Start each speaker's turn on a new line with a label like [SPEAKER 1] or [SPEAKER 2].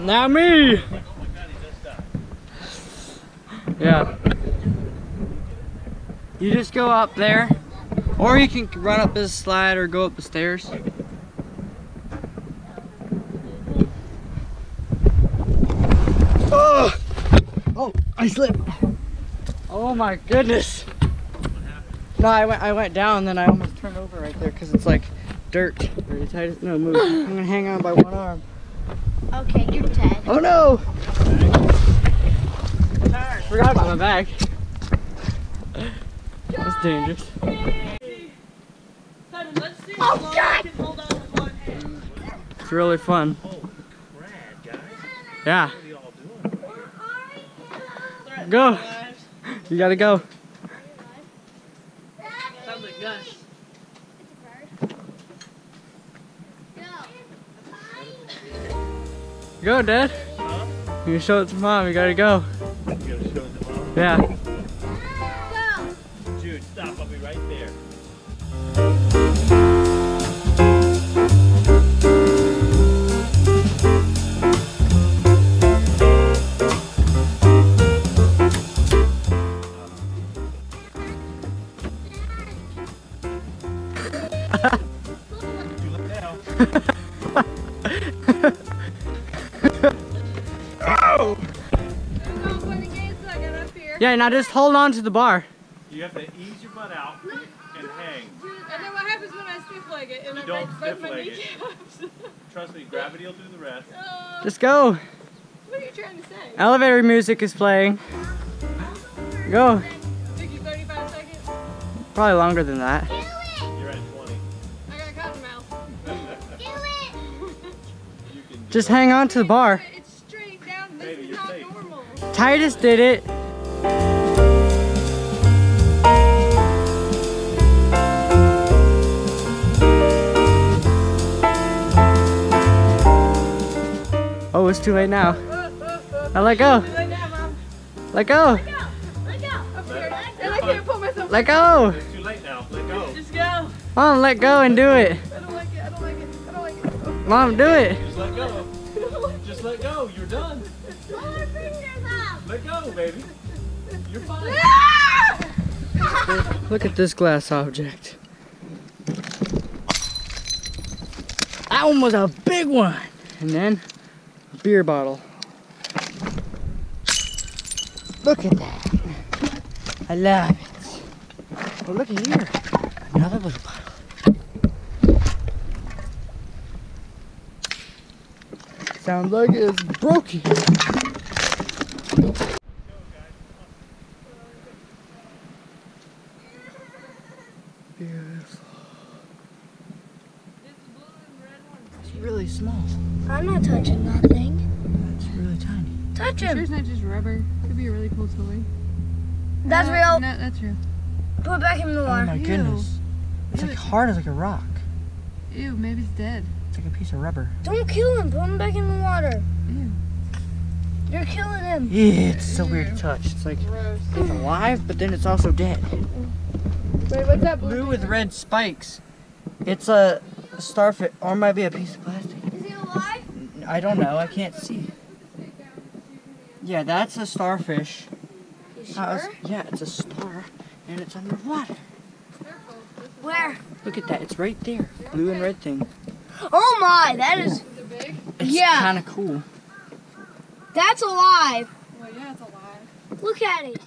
[SPEAKER 1] Now me! Yeah. You just go up there, or you can run up this slide or go up the stairs. Oh! Oh, I slipped. Oh my goodness. No, I went down and then I almost turned over right there because it's like dirt. Really tight. No, move. I'm gonna hang on by one arm.
[SPEAKER 2] Okay, you're dead.
[SPEAKER 1] Oh no! Forgot about my bag. That's dangerous.
[SPEAKER 2] Oh God!
[SPEAKER 1] It's really fun. Yeah. Go. You gotta go.
[SPEAKER 3] Sounds like Gus.
[SPEAKER 1] Go, Dad.
[SPEAKER 3] Huh?
[SPEAKER 1] You show it to Mom. You gotta go.
[SPEAKER 3] You gotta show it to Mom?
[SPEAKER 1] Yeah.
[SPEAKER 2] Go!
[SPEAKER 3] Jude, stop. I'll be right there. You look down.
[SPEAKER 1] Oh! Yeah, now just hold on to the bar.
[SPEAKER 3] You have to ease your butt out and hang.
[SPEAKER 4] And then what happens when I stiff leg it and
[SPEAKER 3] You
[SPEAKER 4] I
[SPEAKER 3] don't
[SPEAKER 4] break both
[SPEAKER 3] stiff
[SPEAKER 4] my
[SPEAKER 3] leg it.
[SPEAKER 4] kneecaps?
[SPEAKER 3] Trust me, gravity will do the rest.
[SPEAKER 1] Just go.
[SPEAKER 4] What are you trying to say?
[SPEAKER 1] Elevator music is playing. Go.
[SPEAKER 4] Took you 35 seconds?
[SPEAKER 1] Probably longer than that.
[SPEAKER 3] You're at 20.
[SPEAKER 4] I got cotton mouth.
[SPEAKER 3] You can
[SPEAKER 1] Just hang on to the bar.
[SPEAKER 4] It's straight down. This
[SPEAKER 3] Baby,
[SPEAKER 4] is
[SPEAKER 3] you're
[SPEAKER 4] not
[SPEAKER 3] safe.
[SPEAKER 4] normal.
[SPEAKER 1] Titus did it. Oh, it's too late now. Now let go.
[SPEAKER 4] Right now, Mom.
[SPEAKER 1] Let go.
[SPEAKER 4] Let go. I'm scared. And I can't pull myself.
[SPEAKER 1] Let go.
[SPEAKER 3] It's too late now. Let go.
[SPEAKER 4] Just go.
[SPEAKER 1] Mom, let go and do it.
[SPEAKER 4] I don't like it. I don't like it. I don't like it.
[SPEAKER 1] Mom, do it.
[SPEAKER 3] Just let go. Just let go. You're done.
[SPEAKER 2] Pull your fingers up!
[SPEAKER 3] Let go, baby. You're fine.
[SPEAKER 1] Look at this glass object. That one was a big one. And then a beer bottle. Look at that. I love it. Oh, look at here. Another little bottle. Sounds like it's broken. Beautiful. It's really small.
[SPEAKER 2] I'm not touching nothing.
[SPEAKER 1] It's really tiny.
[SPEAKER 2] Touch
[SPEAKER 4] Sure,
[SPEAKER 2] him.
[SPEAKER 4] it's not just rubber. Could be a really cool toy.
[SPEAKER 2] That's real.
[SPEAKER 4] No, that's real.
[SPEAKER 2] Put it back in the
[SPEAKER 1] Oh
[SPEAKER 2] water.
[SPEAKER 1] my
[SPEAKER 4] Ew.
[SPEAKER 1] goodness. It's like hard as like a rock.
[SPEAKER 4] Ew, maybe it's dead.
[SPEAKER 1] It's like a piece of rubber.
[SPEAKER 2] Don't kill him. Put him back in the water.
[SPEAKER 4] Ew.
[SPEAKER 2] You're killing him.
[SPEAKER 1] Yeah, it's so weird to touch. It's like
[SPEAKER 4] Gross.
[SPEAKER 1] it's alive, but then it's also dead.
[SPEAKER 4] Wait, what's that
[SPEAKER 1] Blue with red spikes. It's a starfish, or it might be a piece of plastic.
[SPEAKER 2] Is he alive?
[SPEAKER 1] I don't know. I can't see. Yeah, that's a starfish.
[SPEAKER 2] You sure?
[SPEAKER 1] Yeah, it's a star, and it's underwater.
[SPEAKER 2] Where?
[SPEAKER 1] Look at that. It's right there. Blue and red thing.
[SPEAKER 2] Oh my, that is.
[SPEAKER 4] Is it big?
[SPEAKER 1] It's
[SPEAKER 2] Yeah.
[SPEAKER 1] kind of cool.
[SPEAKER 2] That's alive.
[SPEAKER 4] Well, yeah, it's alive.
[SPEAKER 2] Look at it.